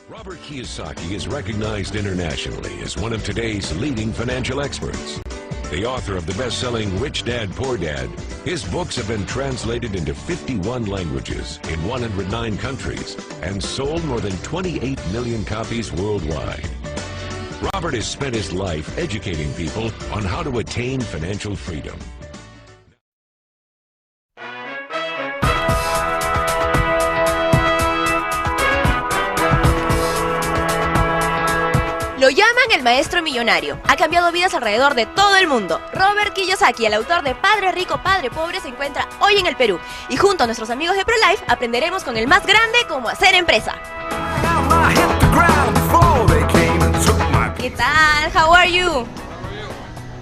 Robert Kiyosaki is recognized internationally as one of today's leading financial experts. The author of the best-selling Rich Dad, Poor Dad, his books have been translated into 51 languages in 109 countries and sold more than 28 million copies worldwide. Robert has spent his life educating people on how to attain financial freedom. Lo llaman el maestro millonario. Ha cambiado vidas alrededor de todo el mundo. Robert Kiyosaki, el autor de Padre Rico, Padre Pobre, se encuentra hoy en el Perú. Y junto a nuestros amigos de ProLife aprenderemos con el más grande cómo hacer empresa. ¿Qué tal? How are you?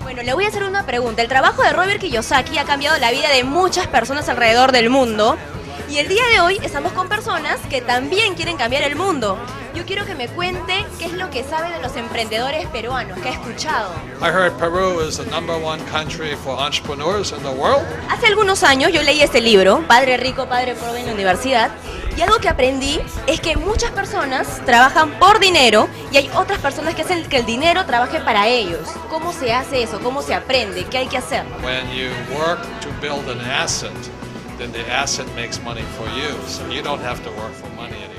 Bueno, le voy a hacer una pregunta. El trabajo de Robert Kiyosaki ha cambiado la vida de muchas personas alrededor del mundo. Y el día de hoy estamos con personas que también quieren cambiar el mundo. Yo quiero que me cuente qué es lo que sabe de los emprendedores peruanos, qué ha escuchado. I heard Peru is the #1 country for entrepreneurs in the world. Hace algunos años yo leí este libro, Padre Rico, Padre Pobre, en la universidad, y algo que aprendí es que muchas personas trabajan por dinero y hay otras personas que hacen que el dinero trabaje para ellos. ¿Cómo se hace eso? ¿Cómo se aprende? ¿Qué hay que hacer? When you work to build an asset, then the asset makes money for you, so you don't have to work for money anymore.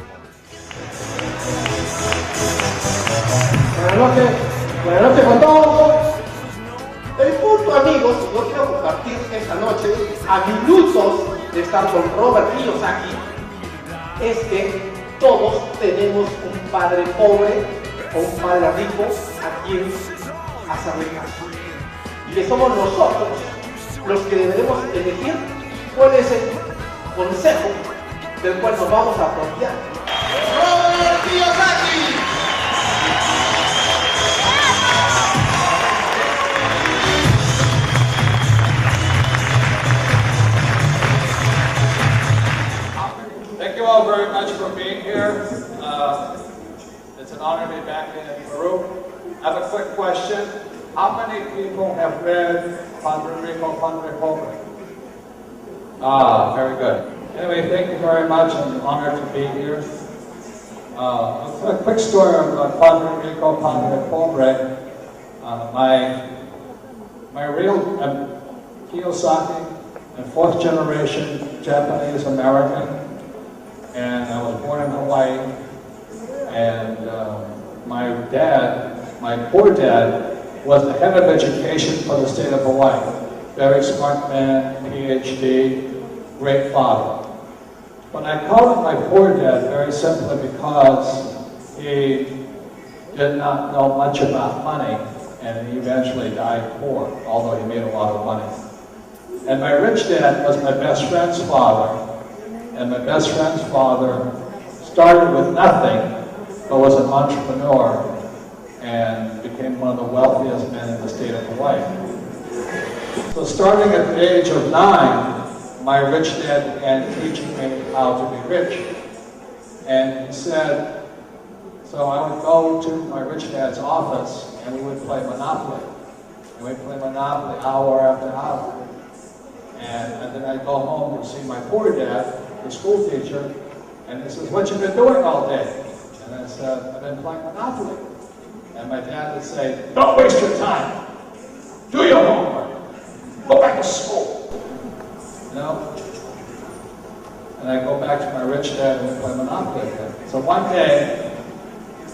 Buenas noches con todos. El punto, amigos, yo quiero compartir esta noche, a minutos de estar con Robert Kiyosaki, es que todos tenemos un padre pobre o un padre rico a quien hacerle caso. Y que somos nosotros los que deberemos elegir cuál es el consejo del cual nos vamos a apropiar. ¡Robert Kiyosaki! Thank you all very much for being here. It's an honor to be back in Peru. I have a quick question. How many people have read Padre Rico, Padre Pobre? Very good. Anyway, thank you very much. I'm honored to be here. A quick story about Padre Rico, Padre Pobre. My real Kiyosaki, and 4th generation Japanese American, and I was born in Hawaii. And my dad, my poor dad, was the head of education for the state of Hawaii. Very smart man, PhD, great father. But I call him my poor dad very simply because he did not know much about money, and he eventually died poor, although he made a lot of money. And my rich dad was my best friend's father, and my best friend's father started with nothing, but was an entrepreneur and became one of the wealthiest men in the state of Hawaii. So starting at the age of 9, my rich dad began teaching me how to be rich. And he said, so I would go to my rich dad's office and we would play Monopoly. And we'd play Monopoly hour after hour. And then I'd go home to see my poor dad, the school teacher, and he says, what you been doing all day? And I said, I've been playing Monopoly. And my dad would say, don't waste your time. Do your homework. Go back to school. You know? And I go back to my rich dad and we play Monopoly again. So one day,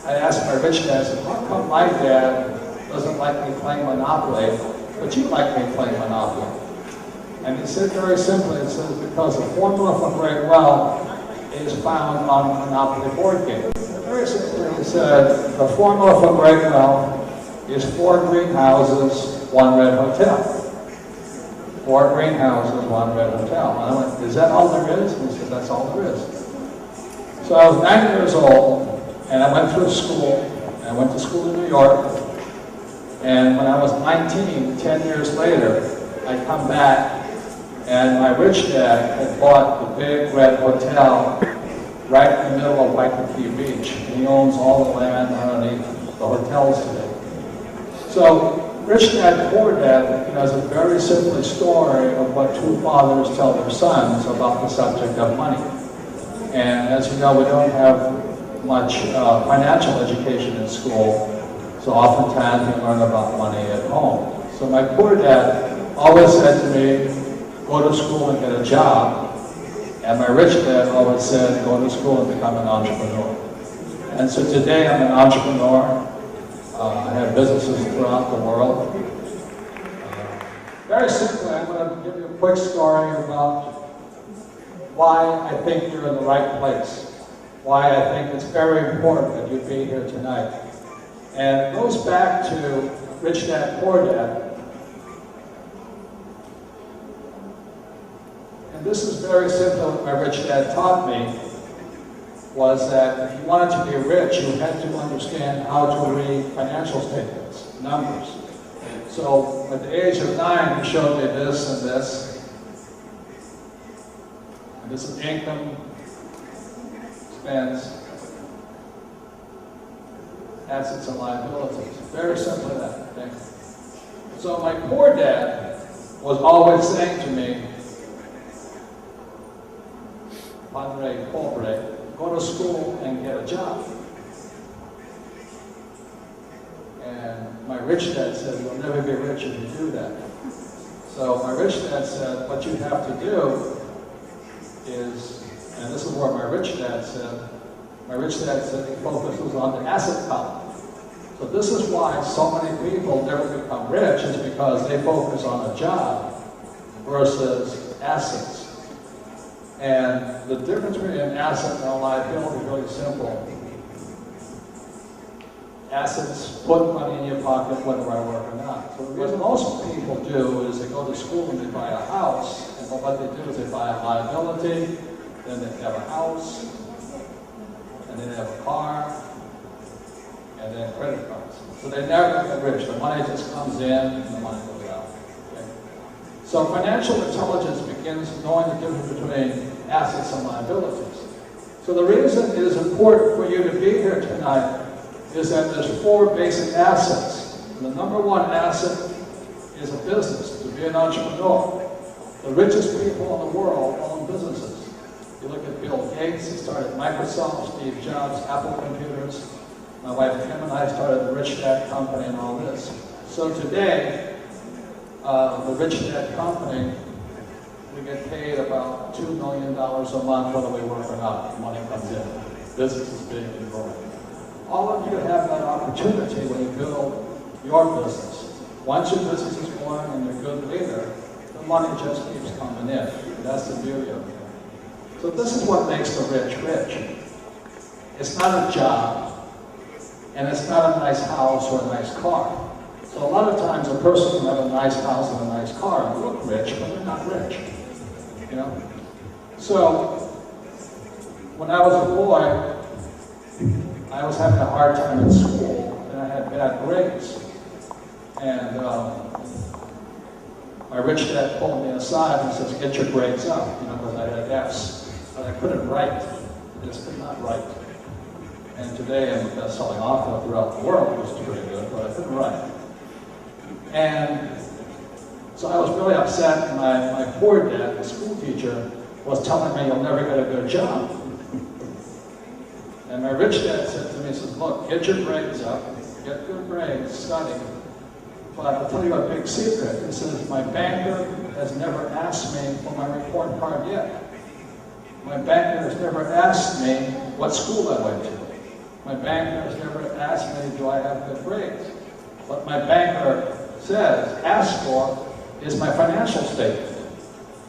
I asked my rich dad, I said, how come my dad doesn't like me playing Monopoly, but you like me playing Monopoly? And he said very simply, he says, because the formula for great wealth is found on the Monopoly board game. Very simply, he said, the formula for great wealth is 4 greenhouses, 1 red hotel. 4 greenhouses, 1 red hotel. And I went, is that all there is? And he said, that's all there is. So I was 9 years old, and I went through school, and I went to school in New York. And when I was 19, 10 years later, I come back, and my rich dad had bought the big red hotel right in the middle of Waikiki Beach. He owns all the land underneath the hotels today. So, Rich Dad, Poor Dad has a very simple story of what 2 fathers tell their sons about the subject of money. And as you know, we don't have much financial education in school, so oftentimes you learn about money at home. So my poor dad always said to me, go to school and get a job. And my rich dad always said, go to school and become an entrepreneur. And so today I'm an entrepreneur. I have businesses throughout the world. Very simply, I'm going to give you a quick story about why I think you're in the right place. Why I think it's very important that you be here tonight. And it goes back to Rich Dad, Poor Dad. And this is very simple. What my rich dad taught me was that if you wanted to be rich, you had to understand how to read financial statements, numbers. So at the age of 9, he showed me this and this. And this is income, expense, assets and liabilities. Very simple that. Okay? So my poor dad was always saying to me, padre, pobre, go to school and get a job. And my rich dad said, you'll never be rich if you do that. So my rich dad said, what you have to do is, and this is where my rich dad said he focuses on the asset column. So this is why so many people never become rich, is because they focus on a job versus assets. And the difference between an asset and a liability is really simple. Assets put money in your pocket whether I work or not. So what most people do is they go to school and they buy a house, and what they do is they buy a liability, then they have a house, and then they have a car, and then credit cards. So they never get rich. The money just comes in and the money goes out. Okay? So financial intelligence begins knowing the difference between assets and liabilities. So the reason it is important for you to be here tonight is that there's 4 basic assets. And the number 1 asset is a business, to be an entrepreneur. The richest people in the world own businesses. You look at Bill Gates, he started Microsoft, Steve Jobs, Apple Computers. My wife Kim and I started the Rich Dad Company and all this. So today, the Rich Dad Company, we get paid about $2 million a month whether we work or not. Money comes in. Business is big and growing. All of you have that opportunity when you build your business. Once your business is going and you're a good leader, the money just keeps coming in. That's the beauty of it. So this is what makes the rich rich. It's not a job, and it's not a nice house or a nice car. So a lot of times a person can have a nice house and a nice car and look rich, but they're not rich. You know? So when I was a boy, I was having a hard time in school, and I had bad grades. And my rich dad pulled me aside and says, get your grades up, you know, because I had F's. But I couldn't write. I just could not write. And today I'm a best-selling author throughout the world, which is pretty good, but I couldn't write. And so I was really upset, and my poor dad, the school teacher, was telling me, you'll never get a good job. And my rich dad said to me, he says, look, get your grades up, get good grades, study. But I'll tell you a big secret. He says, my banker has never asked me for my report card yet. My banker has never asked me what school I went to. My banker has never asked me, do I have good grades? What my banker asks for, is my financial statement.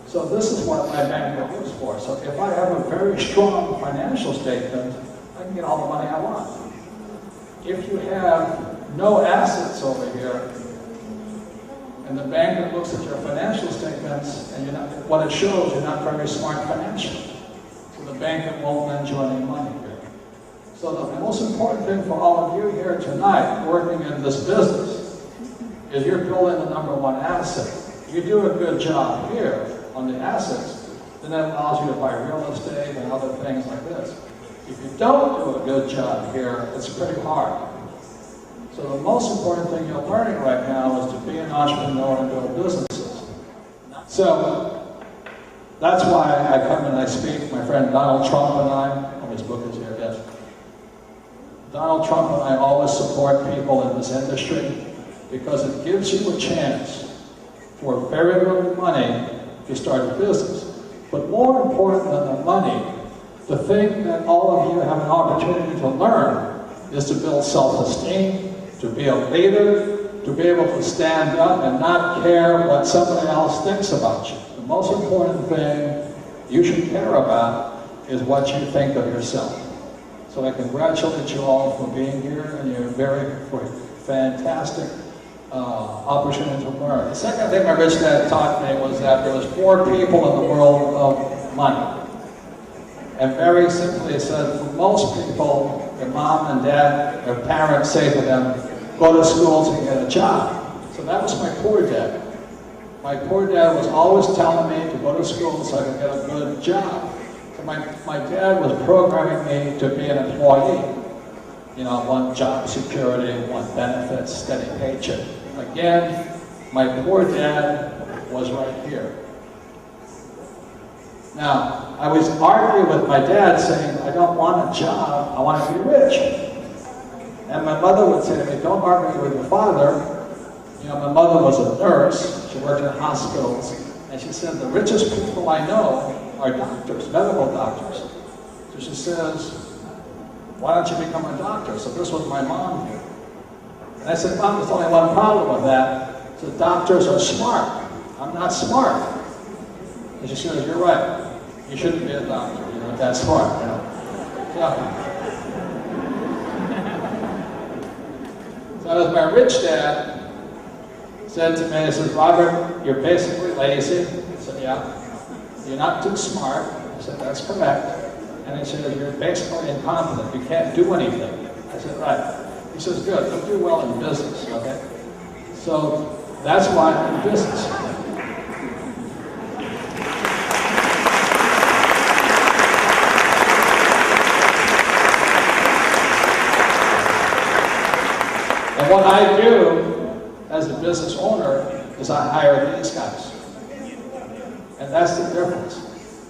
So this is what my banker looks for. So if I have a very strong financial statement, I can get all the money I want. If you have no assets over here, and the banker looks at your financial statements, and what it shows, you're not very smart financially. So the banker won't lend you any money here. So the most important thing for all of you here tonight, working in this business, is you're building the number 1 asset. You do a good job here on the assets, then that allows you to buy real estate and other things like this. If you don't do a good job here, it's pretty hard. So the most important thing you're learning right now is to be an entrepreneur and build businesses. So that's why I come and I speak. My friend Donald Trump and I, his book is here, yes. Donald Trump and I always support people in this industry because it gives you a chance for very little money to start a business. But more important than the money, the thing that all of you have an opportunity to learn is to build self-esteem, to be a leader, to be able to stand up and not care what somebody else thinks about you. The most important thing you should care about is what you think of yourself. So I congratulate you all for being here, and you're for fantastic opportunity to learn. The second thing my rich dad taught me was that there was 4 people in the world of money. And very simply he said, for most people, their mom and dad, their parents say to them, go to school to get a job. So that was my poor dad. My poor dad was always telling me to go to school so I could get a good job. So my dad was programming me to be an employee. You know, want job security, want benefits, steady paycheck. Again, my poor dad was right here. Now, I was arguing with my dad saying, I don't want a job, I want to be rich. And my mother would say to me, don't argue with your father. You know, my mother was a nurse, she worked in hospitals, and she said, the richest people I know are doctors, medical doctors. So she says, why don't you become a doctor? So this was my mom here. And I said, Mom, there's only one problem with that. So doctors are smart. I'm not smart. And she says, you're right. You shouldn't be a doctor. You're not that smart, you know. So as my rich dad said to me, he says, Robert, you're basically lazy. I said, yeah. You're not too smart. I said, that's correct. And he said, you're basically incompetent. You can't do anything. I said, right. He says, good, you'll do well in business, okay? So that's why I'm in business. And what I do as a business owner is I hire these guys. And that's the difference.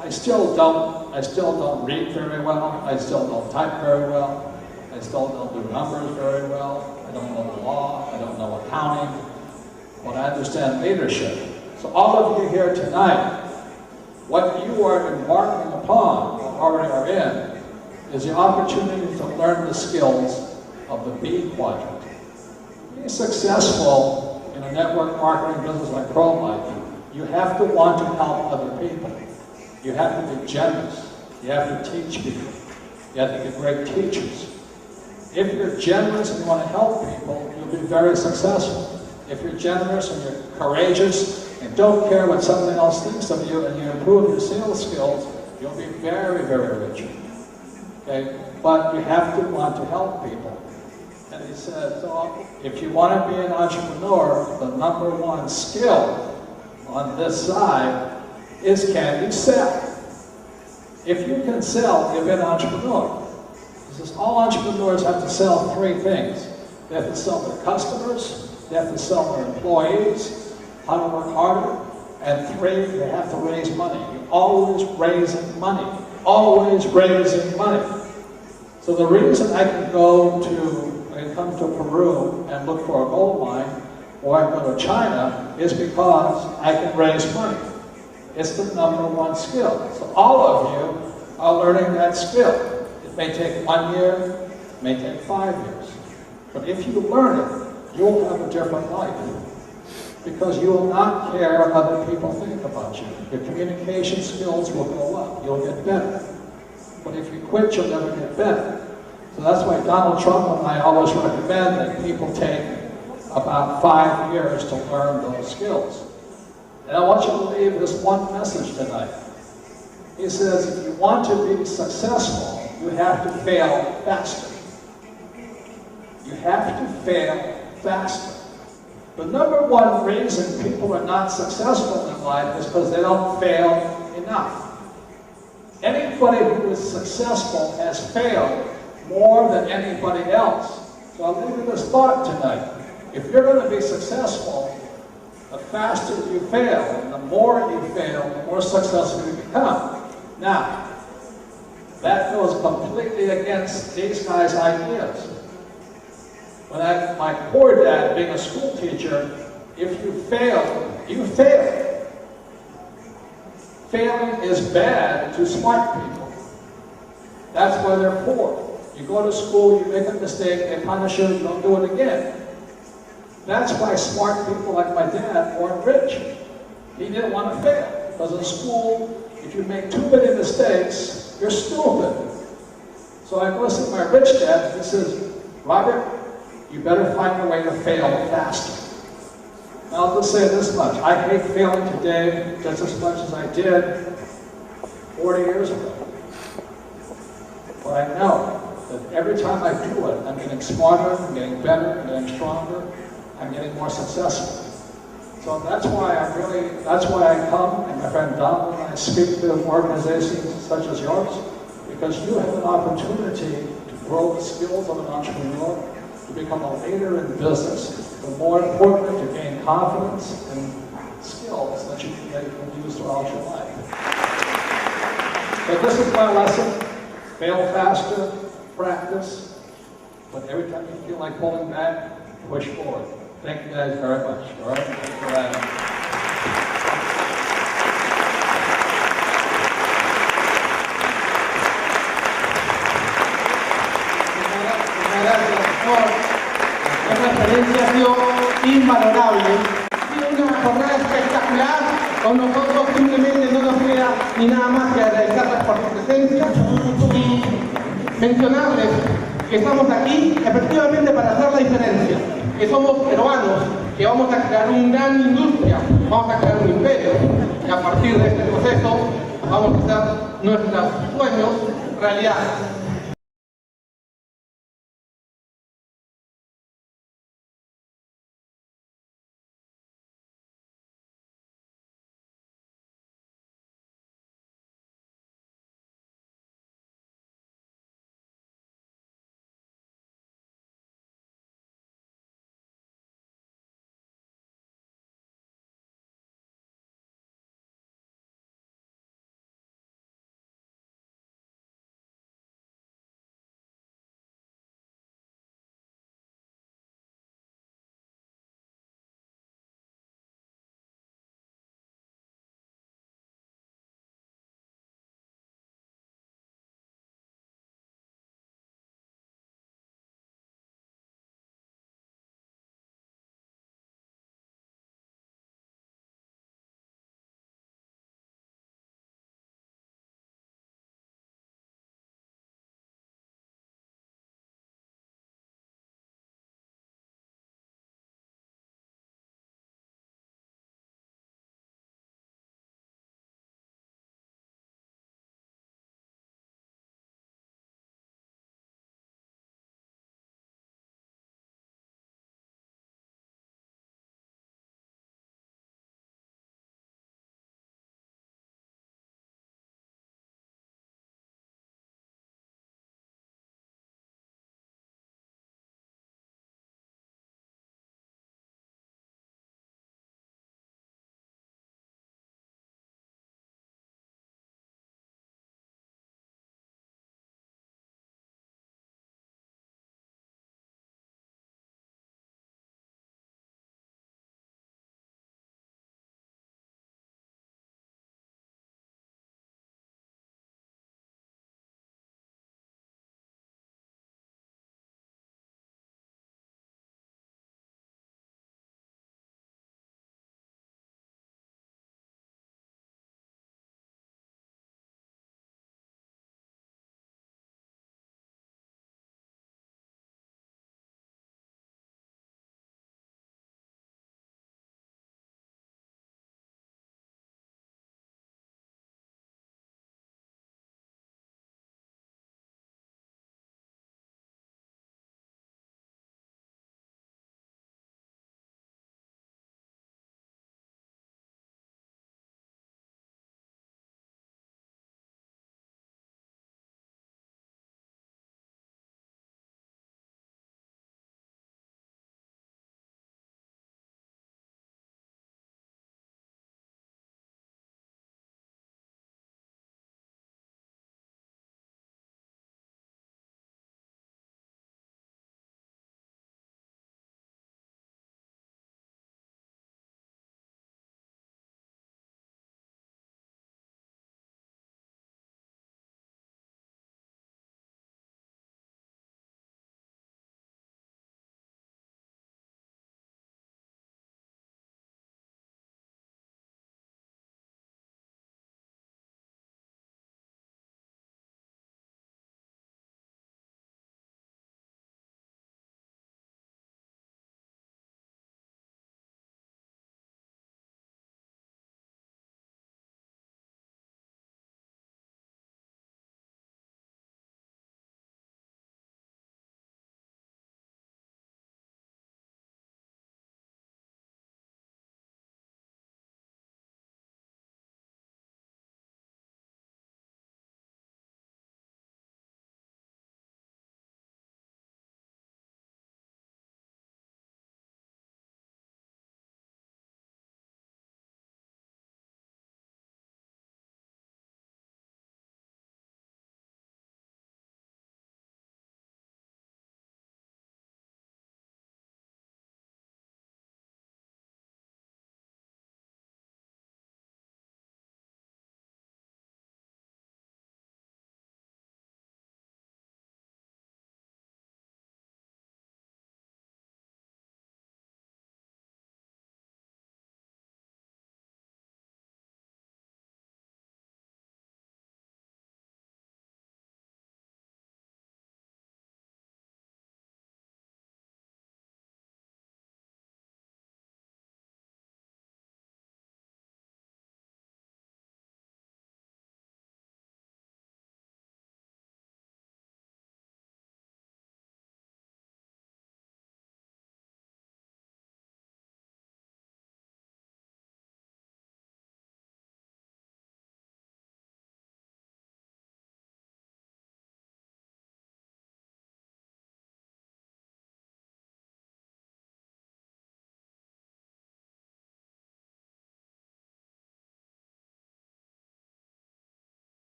I still don't read very well. I still don't type very well. I still don't do numbers very well. I don't know the law. I don't know accounting. But I understand leadership. So all of you here tonight, what you are embarking upon, or already are in, is the opportunity to learn the skills of the B quadrant. Be successful in a network marketing business like ProLife. You have to want to help other people. You have to be generous. You have to teach people. You have to be great teachers. If you're generous and you want to help people, you'll be very successful. If you're generous and you're courageous and don't care what somebody else thinks of you and you improve your sales skills, you'll be very, very rich. Okay? But you have to want to help people. And he said, so if you want to be an entrepreneur, the number one skill on this side is, can you sell? If you can sell, you'll be an entrepreneur. He says all entrepreneurs have to sell 3 things. They have to sell their customers, they have to sell their employees, how to work harder, and 3, they have to raise money. You're always raising money. Always raising money. So the reason I can go to come to Peru and look for a gold mine, or I go to China, is because I can raise money. It's the number one skill. So all of you are learning that skill. It may take 1 year, it may take 5 years. But if you learn it, you'll have a different life. Because you will not care what other people think about you. Your communication skills will go up. You'll get better. But if you quit, you'll never get better. So that's why Donald Trump and I always recommend that people take about 5 years to learn those skills. And I want you to leave this one message tonight. He says, if you want to be successful, you have to fail faster. You have to fail faster. The number one reason people are not successful in life is because they don't fail enough. Anybody who is successful has failed more than anybody else. So I'll leave you this thought tonight. If you're going to be successful, the faster you fail, and the more you fail, the more successful you become. Now, That goes completely against these guys' ideas. When my poor dad, being a school teacher, if you fail, you fail. Failing is bad to smart people. That's why they're poor. You go to school, you make a mistake, they punish you, you don't do it again. That's why smart people like my dad weren't rich. He didn't want to fail. Because in school, if you make too many mistakes, you're stupid. So I go to my rich dad, and he says, Robert, you better find a way to fail faster. And I'll just say this much. I hate failing today just as much as I did 40 years ago. But I know that every time I do it, I'm getting smarter, I'm getting better, I'm getting stronger, I'm getting more successful. So that's why I come, and my friend Donald and I speak to organizations such as yours, because you have an opportunity to grow the skills of an entrepreneur, to become a leader in business, but more importantly, to gain confidence and skills that you can use throughout your life. So this is my lesson. Fail faster, practice, but every time you feel like pulling back, push forward. Thank you guys very much. All right? Thanks for having me. Esta experiencia ha sido invalorable. Ha sido una jornada espectacular. Con nosotros simplemente no nos queda ni nada más que agradecerles por su presencia y mencionarles que estamos aquí efectivamente para hacer la diferencia, que somos peruanos, que vamos a crear una gran industria, vamos a crear un imperio y a partir de este proceso vamos a hacer nuestros sueños realidad.